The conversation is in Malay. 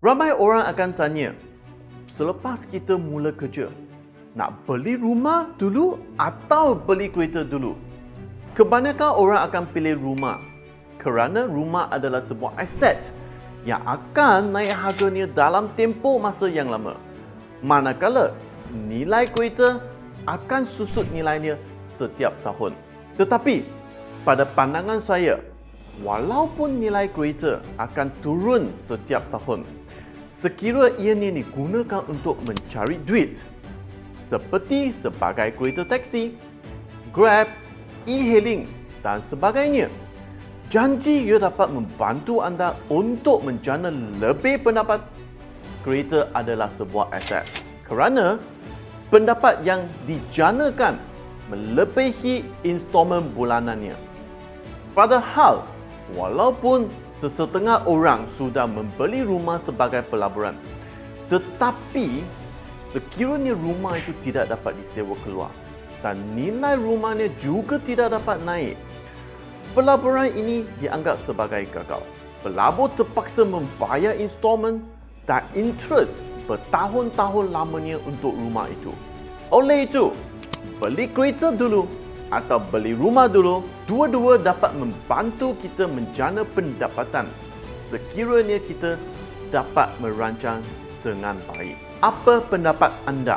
Ramai orang akan tanya, selepas kita mula kerja, nak beli rumah dulu atau beli kereta dulu? Kebanyakan orang akan pilih rumah kerana rumah adalah sebuah aset yang akan naik harganya dalam tempoh masa yang lama. Manakala nilai kereta akan susut nilainya setiap tahun. Tetapi pada pandangan saya, walaupun nilai kereta akan turun setiap tahun, sekira ianya digunakan untuk mencari duit, seperti sebagai kereta taksi, Grab, e-hailing dan sebagainya, janji ia dapat membantu anda untuk menjana lebih pendapat. Kereta adalah sebuah aset kerana pendapat yang dijanakan melebihi installmen bulanannya. Padahal, walaupun sesetengah orang sudah membeli rumah sebagai pelaburan, tetapi sekiranya rumah itu tidak dapat disewa keluar dan nilai rumahnya juga tidak dapat naik, pelaburan ini dianggap sebagai gagal. Pelabur terpaksa membayar installmen dan interest bertahun-tahun lamanya untuk rumah itu. Oleh itu, beli kereta dulu atau beli rumah dulu, dua-dua dapat membantu kita menjana pendapatan sekiranya kita dapat merancang dengan baik. Apa pendapat anda?